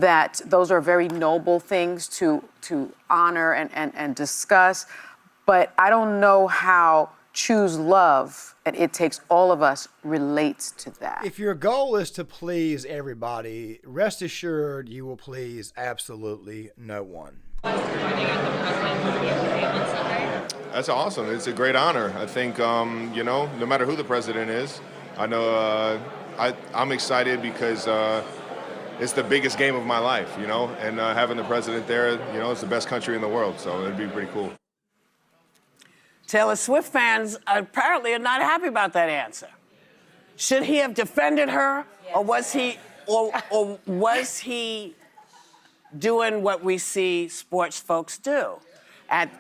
that those are very noble things to honor and discuss, but I don't know how choose love, and it takes all of us, relates to that. If your goal is to please everybody, rest assured you will please absolutely no one. That's awesome. It's a great honor. I think, you know, no matter who the president is, I know I'm excited because it's the biggest game of my life, you know, and having the president there, you know, it's the best country in the world, so it'd be pretty cool. Taylor Swift fans apparently are not happy about that answer. Should he have defended her, or was he doing what we see sports folks do?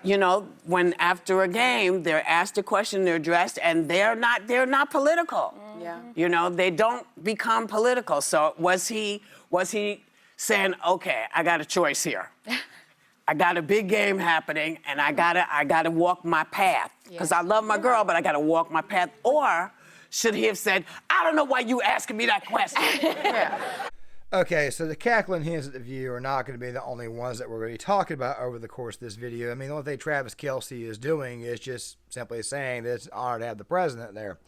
You know, when after a game they're asked a question, they're addressed, and they're not political. Yeah. You know, they don't become political. So was he saying, okay, I got a choice here. I got a big game happening, and I gotta walk my path. Because I love my girl, but I gotta walk my path. Or should he have said, I don't know why you asking me that question? Yeah. Okay, so the cackling hens at the View are not going to be the only ones that we're going to be talking about over the course of this video. I mean, the only thing Travis Kelce is doing is just simply saying that it's an honor to have the president there.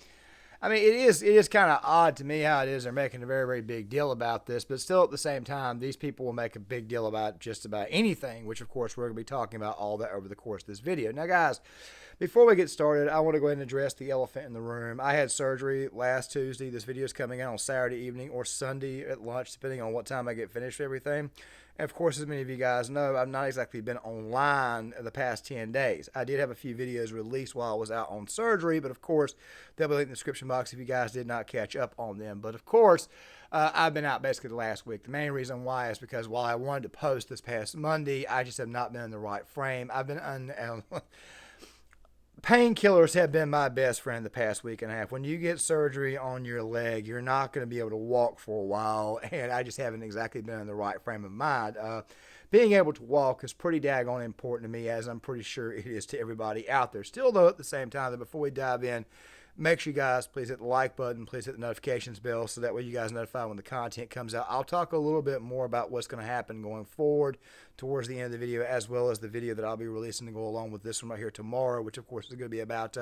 I mean, it is kind of odd to me how it is they're making a very, very big deal about this, but still at the same time, these people will make a big deal about just about anything, which of course we're going to be talking about all that over the course of this video. Now guys, before we get started, I want to go ahead and address the elephant in the room. I had surgery last Tuesday. This video is coming out on Saturday evening or Sunday at lunch, depending on what time I get finished with everything. And of course, as many of you guys know, I've not exactly been online the past 10 days. I did have a few videos released while I was out on surgery, but of course, they'll be linked in the description box if you guys did not catch up on them. But of course, I've been out basically the last week. The main reason why is because while I wanted to post this past Monday, I just have not been in the right frame. I've been painkillers have been my best friend the past week and a half. When you get surgery on your leg, you're not going to be able to walk for a while, and I just haven't exactly been in the right frame of mind. Being able to walk is pretty daggone important to me, as I'm pretty sure it is to everybody out there. Still, though, at the same time, that before we dive in, make sure you guys please hit the like button, please hit the notifications bell, so that way you guys are notified when the content comes out. I'll talk a little bit more about what's going to happen going forward towards the end of the video, as well as the video that I'll be releasing to go along with this one right here tomorrow, which of course is going to be about,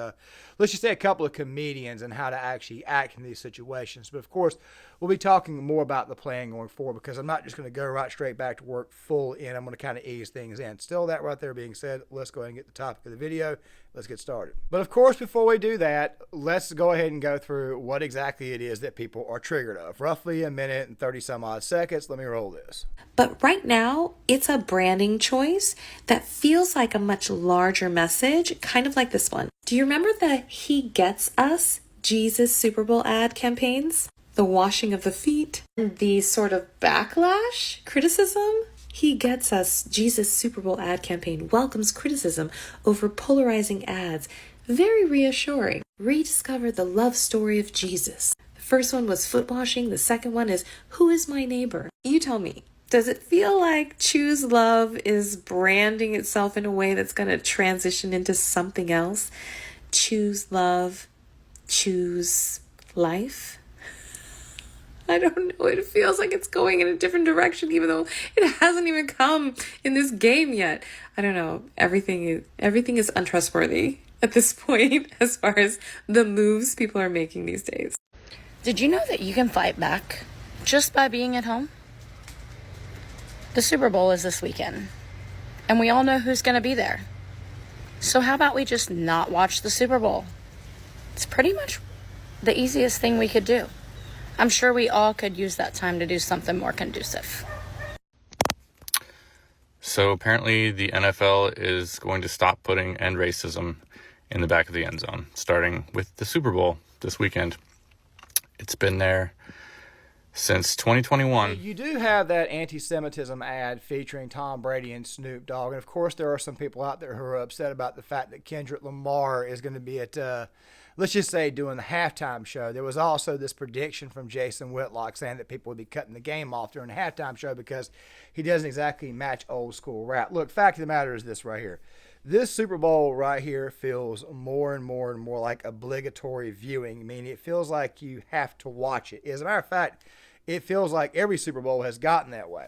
let's just say, a couple of comedians and how to actually act in these situations. But of course, we'll be talking more about the plan going forward, because I'm not just going to go right straight back to work full in. I'm going to kind of ease things in. Still, that right there being said, let's go ahead and get the topic of the video. Let's get started. But of course, before we do that, let's go ahead and go through what exactly it is that people are triggered of. Roughly a minute and 30 some odd seconds. Let me roll this. But right now, it's a branding choice that feels like a much larger message, kind of like this one. Do you remember the He Gets Us Jesus Super Bowl ad campaigns? The washing of the feet, the sort of backlash, criticism? He Gets Us Jesus Super Bowl ad campaign welcomes criticism over polarizing ads. Very reassuring. Rediscover the love story of Jesus. The first one was foot washing. The second one is Who is My Neighbor? You tell me. Does it feel like Choose Love is branding itself in a way that's going to transition into something else? Choose love, choose life? I don't know. It feels like it's going in a different direction, even though it hasn't even come in this game yet. I don't know. Everything is untrustworthy at this point as far as the moves people are making these days. Did you know that you can fight back just by being at home? The Super Bowl is this weekend, and we all know who's going to be there. So how about we just not watch the Super Bowl? It's pretty much the easiest thing we could do. I'm sure we all could use that time to do something more conducive. So apparently the NFL is going to stop putting end racism in the back of the end zone, starting with the Super Bowl this weekend. It's been there since 2021. You do have that anti-Semitism ad featuring Tom Brady and Snoop Dogg. And of course, there are some people out there who are upset about the fact that Kendrick Lamar is going to be at, let's just say, doing the halftime show. There was also this prediction from Jason Whitlock saying that people would be cutting the game off during the halftime show because he doesn't exactly match old school rap. Look, fact of the matter is this right here. This Super Bowl right here feels more and more and more like obligatory viewing, meaning it feels like you have to watch it. As a matter of fact, it feels like every Super Bowl has gotten that way.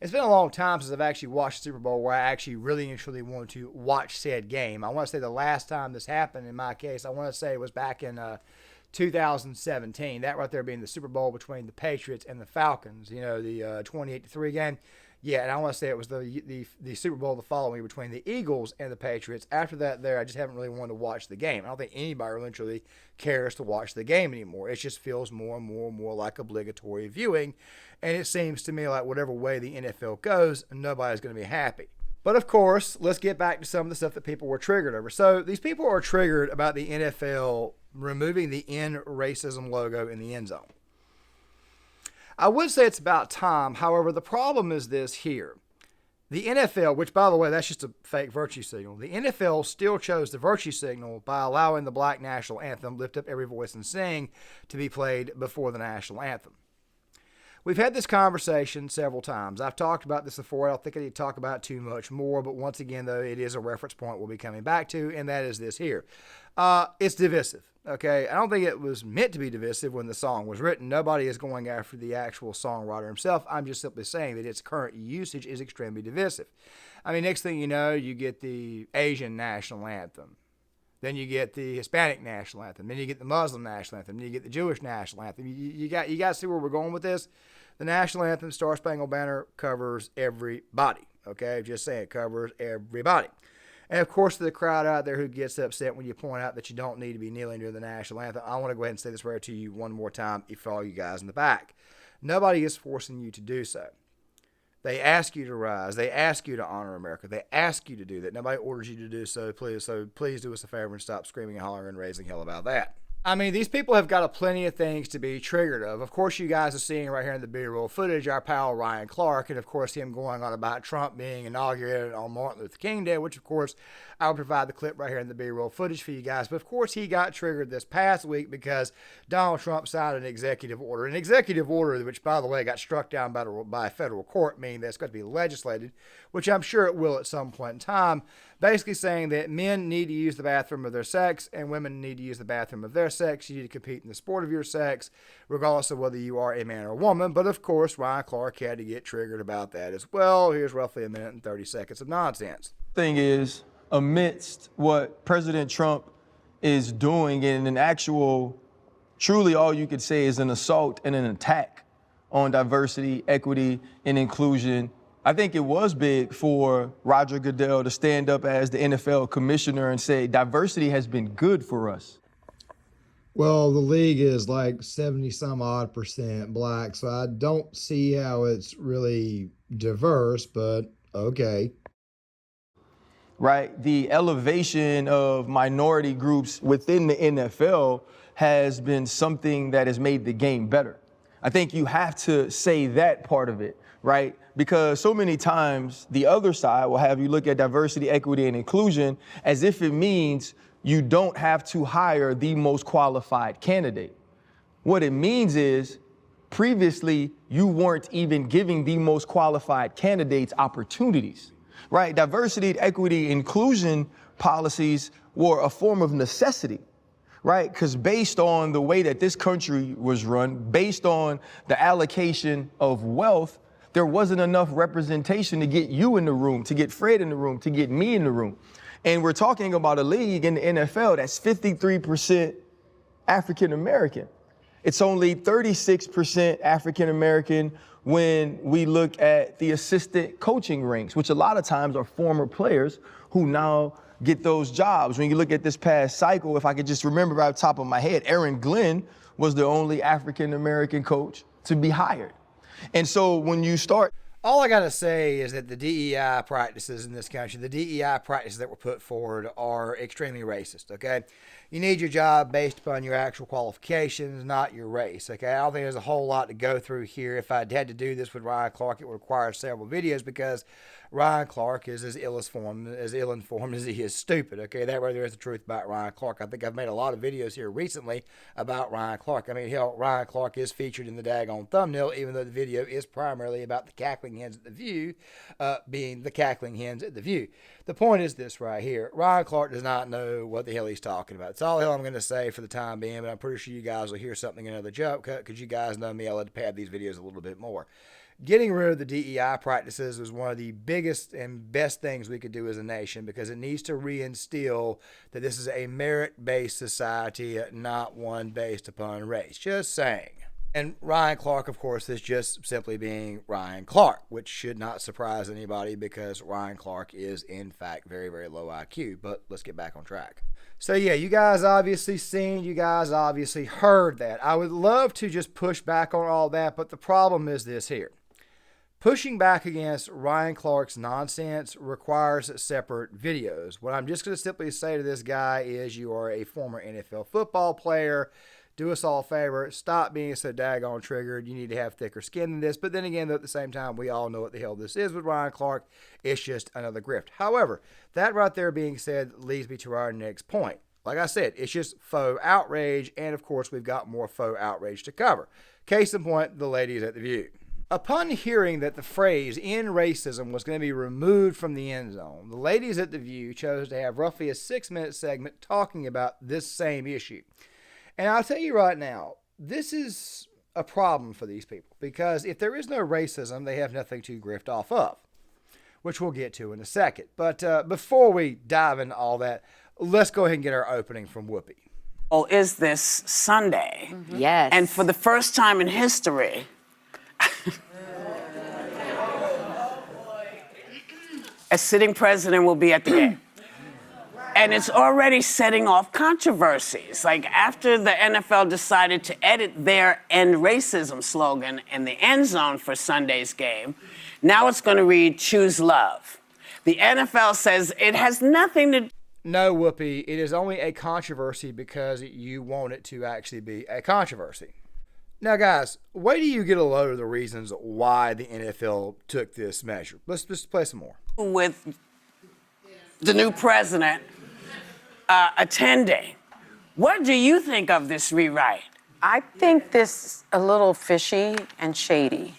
it's been a long time since I've actually watched the Super Bowl where I actually really and truly wanted to watch said game. I want to say the last time this happened in my case, I want to say it was back in 2017. That right there being the Super Bowl between the Patriots and the Falcons, the 28-3 game. Yeah, and I want to say it was the Super Bowl the following week between the Eagles and the Patriots. After that, I just haven't really wanted to watch the game. I don't think anybody really truly cares to watch the game anymore. It just feels more and more like obligatory viewing, and it seems to me like whatever way the NFL goes, nobody's going to be happy. But of course, let's get back to some of the stuff that people were triggered over. So these people are triggered about the NFL removing the end racism logo in the end zone. I would say it's about time. However, the problem is this here. The NFL, which by the way, that's just a fake virtue signal. The NFL still chose the virtue signal by allowing the Black National Anthem, Lift Up Every Voice and Sing, to be played before the National Anthem. We've had this conversation several times. I've talked about this before. I don't think I need to talk about it too much more, but once again, though, it is a reference point we'll be coming back to, and that is this here. It's divisive, okay? I don't think it was meant to be divisive when the song was written. Nobody is going after the actual songwriter himself. I'm just simply saying that its current usage is extremely divisive. I mean, next thing you know, you get the Asian national anthem. Then you get the Hispanic national anthem. Then you get the Muslim national anthem. Then you get the Jewish national anthem. You got to see where we're going with this. The national anthem, Star Spangled Banner, covers everybody. Okay, just saying, it covers everybody. And of course, to the crowd out there who gets upset when you point out that you don't need to be kneeling during the national anthem, I want to go ahead and say this right to you one more time, for all you guys in the back. Nobody is forcing you to do so. They ask you to rise. They ask you to honor America. They ask you to do that. Nobody orders you to do so. Please do us a favor and stop screaming and hollering and raising hell about that. I mean, these people have got a plenty of things to be triggered of. Of course, you guys are seeing right here in the B-roll footage our pal Ryan Clark, and of course him going on about Trump being inaugurated on Martin Luther King Day, which of course I'll provide the clip right here in the B-roll footage for you guys. But of course he got triggered this past week because Donald Trump signed an executive order. An executive order which, by the way, got struck down by a federal court, meaning that it's going to be legislated, which I'm sure it will at some point in time, basically saying that men need to use the bathroom of their sex and women need to use the bathroom of their sex. You need to compete in the sport of your sex, regardless of whether you are a man or a woman. But of course, Ryan Clark had to get triggered about that as well. Here's roughly a minute and 30 seconds of nonsense. Thing is, amidst what President Trump is doing in an actual, truly all you could say is an assault and an attack on diversity, equity, and inclusion, I think it was big for Roger Goodell to stand up as the NFL commissioner and say diversity has been good for us. Well, the league is like 70 some odd % black, so I don't see how it's really diverse, but okay. Right? The elevation of minority groups within the NFL has been something that has made the game better. I think you have to say that part of it, right? Because so many times the other side will have you look at diversity, equity, and inclusion as if it means you don't have to hire the most qualified candidate. What it means is previously you weren't even giving the most qualified candidates opportunities, right? Diversity, equity, inclusion policies were a form of necessity, right? Because based on the way that this country was run, based on the allocation of wealth, there wasn't enough representation to get you in the room, to get Fred in the room, to get me in the room. And we're talking about a league in the NFL that's 53% African American. It's only 36% African American when we look at the assistant coaching ranks, which a lot of times are former players who now get those jobs. When you look at this past cycle, if I could just remember right off the top of my head, Aaron Glenn was the only African American coach to be hired. And so when you start... All I got to say is that the DEI practices in this country, the DEI practices that were put forward are extremely racist, okay? You need your job based upon your actual qualifications, not your race, okay? I don't think there's a whole lot to go through here. If I'd had to do this with Ryan Clark, it would require several videos because Ryan Clark is as ill-informed as he is stupid, okay? That right there is the truth about Ryan Clark. I think I've made a lot of videos here recently about Ryan Clark. I mean, hell, Ryan Clark is featured in the daggone thumbnail, even though the video is primarily about the cackling hens at the View, being the cackling hens at the View. The point is this right here. Ryan Clark does not know what the hell he's talking about. It's all the hell I'm going to say for the time being, but I'm pretty sure you guys will hear something in another joke because you guys know me. I like to pad these videos a little bit more. getting rid of the DEI practices was one of the biggest and best things we could do as a nation, because it needs to reinstill that this is a merit-based society, not one based upon race. Just saying. And Ryan Clark, of course, is just simply being Ryan Clark, which should not surprise anybody because Ryan Clark is, in fact, very, very low IQ. But let's get back on track. So, yeah, you guys obviously seen, you guys obviously heard that. I would love to just push back on all that, but the problem is this here. Pushing back against Ryan Clark's nonsense requires separate videos. What I'm just going to simply say to this guy is, you are a former NFL football player. Do us all a favor. Stop being so daggone triggered. You need to have thicker skin than this. But then again, at the same time, we all know what the hell this is with Ryan Clark. It's just another grift. However, that right there being said leads me to our next point. Like I said, it's just faux outrage. And of course, we've got more faux outrage to cover. Case in point, the ladies at the View. Upon hearing that the phrase "in racism" was going to be removed from the end zone, the ladies at the View chose to have roughly a 6-minute segment talking about this same issue. And I'll tell you right now, this is a problem for these people, because if there is no racism, they have nothing to grift off of, which we'll get to in a second. But before we dive into all that, let's go ahead and get our opening from Whoopi. Is this Sunday. Mm-hmm. Yes. And for the first time in history, a sitting president will be at the game. And it's already setting off controversies. Like after the NFL decided to edit their "end racism" slogan in the end zone for Sunday's game, now it's going to read "choose love." The NFL says it has nothing to... No, Whoopi, it is only a controversy because you want it to actually be a controversy. Now, guys, wait till you get a load of the reasons why the NFL took this measure. Let's just play some more. With the new president attending. What do you think of this rewrite? I think this a little fishy and shady,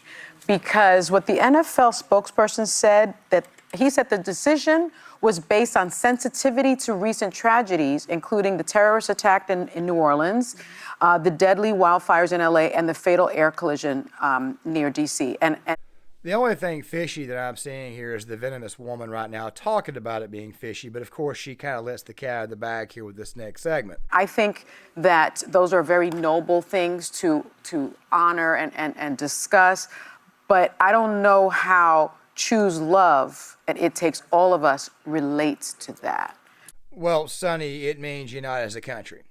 because what the NFL spokesperson said, that he said the decision was based on sensitivity to recent tragedies, including the terrorist attack in New Orleans, the deadly wildfires in LA, and the fatal air collision near DC. And the only thing fishy that I'm seeing here is the venomous woman right now talking about it being fishy, but of course she kind of lets the cat out of the bag here with this next segment. I think that those are very noble things to honor and discuss, but I don't know how "choose love" and "it takes all of us" relates to that. Well, Sonny, it means unite as a country.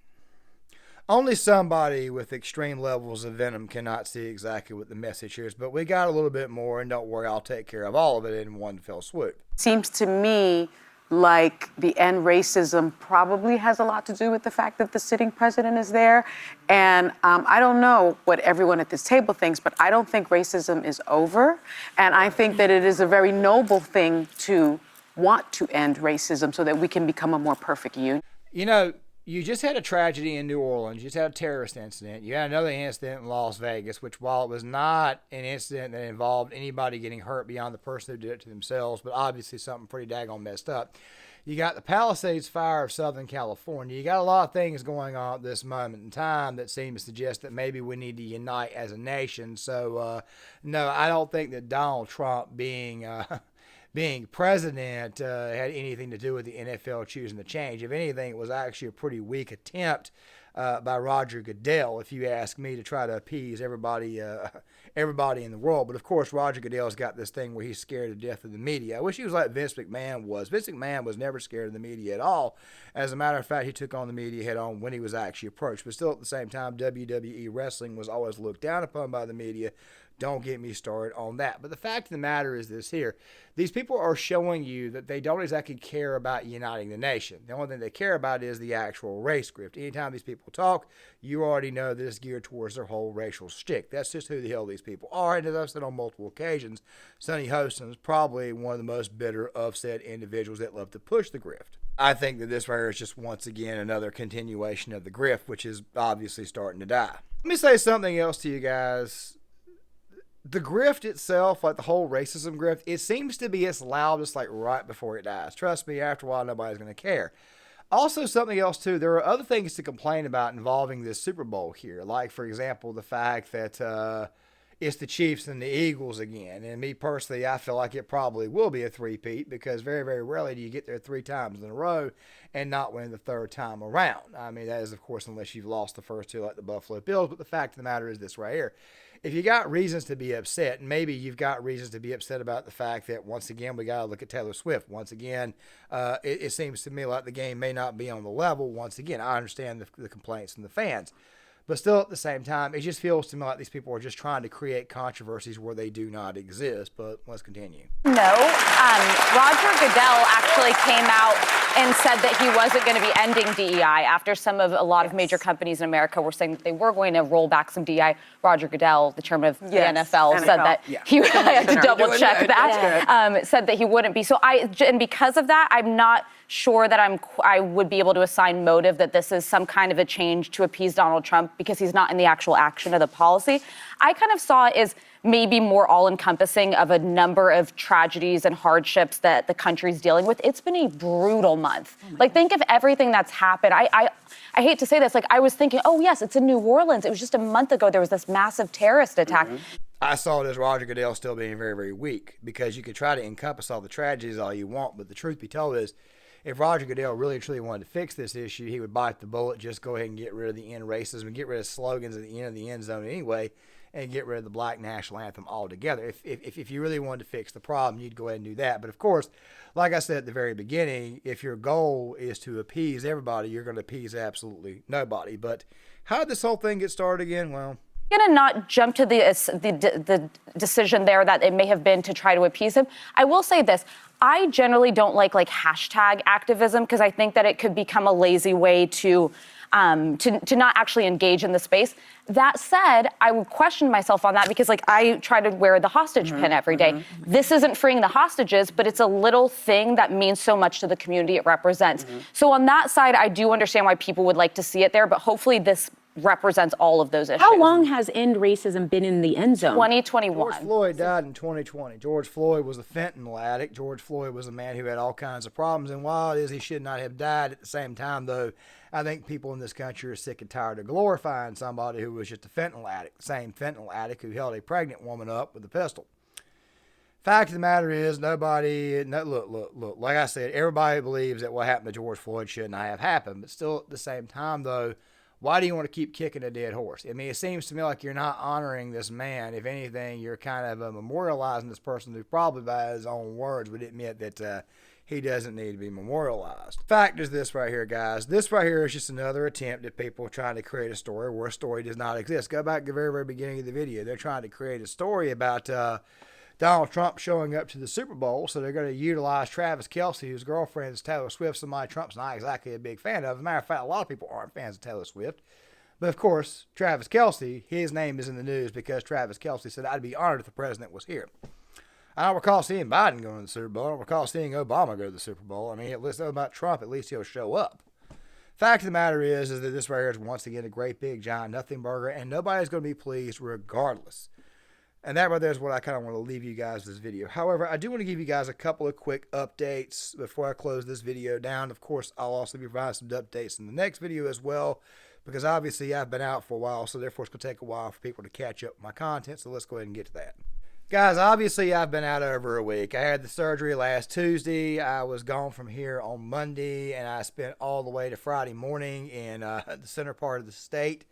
Only somebody with extreme levels of venom cannot see exactly what the message is, but we got a little bit more, and don't worry, I'll take care of all of it in one fell swoop. Seems to me like the "end racism" probably has a lot to do with the fact that the sitting president is there. And I don't know what everyone at this table thinks, but I don't think racism is over. And I think that it is a very noble thing to want to end racism so that we can become a more perfect union. You know, you just had a tragedy in New Orleans. You just had a terrorist incident. You had another incident in Las Vegas, which, while it was not an incident that involved anybody getting hurt beyond the person who did it to themselves, but obviously something pretty daggone messed up. You got the Palisades fire of Southern California. You got a lot of things going on at this moment in time that seem to suggest that maybe we need to unite as a nation. So, no, I don't think that Donald Trump being president had anything to do with the NFL choosing to change. If anything, it was actually a pretty weak attempt by Roger Goodell, if you ask me, to try to appease everybody in the world. But of course, Roger Goodell's got this thing where he's scared to death of the media. I wish he was like Vince McMahon was. Vince McMahon was never scared of the media at all. As a matter of fact, he took on the media head on when he was actually approached. But still, at the same time, WWE wrestling was always looked down upon by the media. Don't get me started on that. But the fact of the matter is this here. These people are showing you that they don't exactly care about uniting the nation. The only thing they care about is the actual race script. Anytime these people talk, you already know that it's geared towards their whole racial shtick. That's just who the hell these people are. And as I've said on multiple occasions, Sonny Hostin is probably one of the most bitter of said individuals that love to push the grift. I think that this right here is just once again another continuation of the grift, which is obviously starting to die. Let me say something else to you guys. The grift itself, like the whole racism grift, it seems to be its loudest like right before it dies. Trust me, after a while, nobody's going to care. Also, something else too, there are other things to complain about involving this Super Bowl here. Like, for example, the fact that it's the Chiefs and the Eagles again. And me personally, I feel like it probably will be a three-peat because very, very rarely do you get there 3 times in a row and not win the 3rd time around. I mean, that is, of course, unless you've lost the first 2 like the Buffalo Bills. But the fact of the matter is this right here. If you got reasons to be upset, and maybe you've got reasons to be upset about the fact that, once again, we got to look at Taylor Swift. Once again, it seems to me like the game may not be on the level. Once again, I understand the complaints from the fans. But still, at the same time, it just feels to me like these people are just trying to create controversies where they do not exist. But let's continue. No, Roger Goodell actually came out and said that he wasn't going to be ending DEI after a lot of major companies in America were saying that they were going to roll back some DEI. Roger Goodell, the chairman of the NFL, said that he I had to double check that. Said that he wouldn't be. So and because of that, I'm not sure that I would be able to assign motive that this is some kind of a change to appease Donald Trump because he's not in the actual action of the policy. I kind of saw it as maybe more all-encompassing of a number of tragedies and hardships that the country's dealing with. It's been a brutal month. Think of everything that's happened. I hate to say this. I was thinking, oh, yes, it's in New Orleans. It was just a month ago. There was this massive terrorist attack. I saw it as Roger Goodell still being very, very weak because you could try to encompass all the tragedies all you want, but the truth be told is if Roger Goodell really truly wanted to fix this issue, he would bite the bullet, just go ahead and get rid of the end racism and get rid of slogans at the end of the end zone anyway, and get rid of the black national anthem altogether. If you really wanted to fix the problem, you'd go ahead and do that. But of course, like I said at the very beginning, if your goal is to appease everybody, you're going to appease absolutely nobody. But how did this whole thing get started again? Well, Going to not jump to the decision there that it may have been to try to appease him. I will say this. I generally don't like hashtag activism because I think that it could become a lazy way to not actually engage in the space. That said, I would question myself on that because I try to wear the hostage pin every day. This isn't freeing the hostages, but it's a little thing that means so much to the community it represents. So on that side, I do understand why people would like to see it there, but hopefully this represents all of those issues. How long has end racism been in the end zone? 2021. George Floyd died in 2020. George Floyd was a fentanyl addict. George Floyd was a man who had all kinds of problems. And while it is he should not have died, at the same time, though, I think people in this country are sick and tired of glorifying somebody who was just a fentanyl addict, the same fentanyl addict who held a pregnant woman up with a pistol. Fact of the matter is, look, like I said, everybody believes that what happened to George Floyd should not have happened. But still, at the same time, though, why do you want to keep kicking a dead horse? I mean, it seems to me like you're not honoring this man. If anything, you're kind of memorializing this person who probably by his own words would admit that he doesn't need to be memorialized. Fact is this right here, guys. This right here is just another attempt at people trying to create a story where a story does not exist. Go back to the very, very beginning of the video. They're trying to create a story about Donald Trump showing up to the Super Bowl, so they're going to utilize Travis Kelce, whose girlfriend is Taylor Swift, somebody Trump's not exactly a big fan of. As a matter of fact, a lot of people aren't fans of Taylor Swift. But of course, Travis Kelce, his name is in the news because Travis Kelce said, I'd be honored if the president was here. I don't recall seeing Biden going to the Super Bowl. I don't recall seeing Obama go to the Super Bowl. I mean, at least about Trump, at least he'll show up. Fact of the matter is that this right here is once again a great big giant nothing burger, and nobody's going to be pleased regardless. And that right there is what I kind of want to leave you guys with this video. However, I do want to give you guys a couple of quick updates before I close this video down. Of course, I'll also be providing some updates in the next video as well, because obviously I've been out for a while, so therefore it's going to take a while for people to catch up with my content. So let's go ahead and get to that. Guys, obviously I've been out over a week. I had the surgery last Tuesday. I was gone from here on Monday, and I spent all the way to Friday morning in the center part of the state,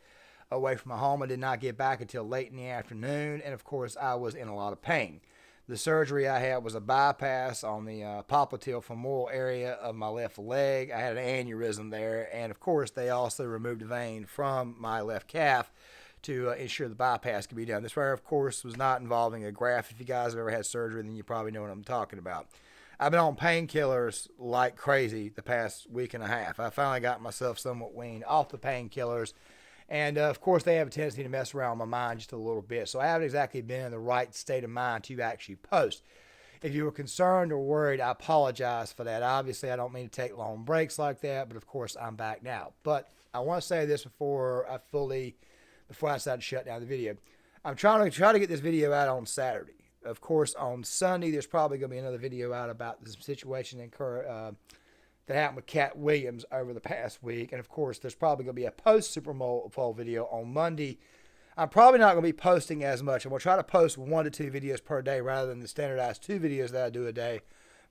away from my home. I did not get back until late in the afternoon, and of course I was in a lot of pain. The surgery I had was a bypass on the popliteal femoral area of my left leg. I had an aneurysm there, and of course they also removed a vein from my left calf to ensure the bypass could be done. This right, of course, was not involving a graft. If you guys have ever had surgery, then you probably know what I'm talking about. I've been on painkillers like crazy the past week and a half. I finally got myself somewhat weaned off the painkillers. And, of course, they have a tendency to mess around with my mind just a little bit. So I haven't exactly been in the right state of mind to actually post. If you were concerned or worried, I apologize for that. Obviously, I don't mean to take long breaks like that, but, of course, I'm back now. But I want to say this before I decide to shut down the video. I'm trying to get this video out on Saturday. Of course, on Sunday, there's probably going to be another video out about the situation that happened with Cat Williams over the past week. And of course, there's probably going to be a post-Super Bowl video on Monday I'm probably not going to be posting as much. I'm going to try to post 1 to 2 videos per day rather than the standardized 2 videos that I do a day.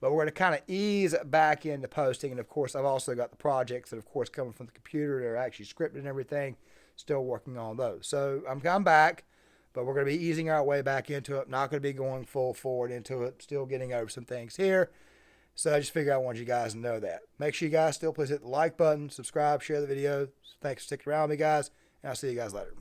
But we're going to kind of ease back into posting. And, of course, I've also got the projects that, of course, coming from the computer. They're actually scripted and everything. Still working on those. So I'm back, but we're going to be easing our way back into it. Not going to be going full forward into it. Still getting over some things here. So I just figured I wanted you guys to know that. Make sure you guys still please hit the like button, subscribe, share the video. Thanks for sticking around with me, guys. And I'll see you guys later.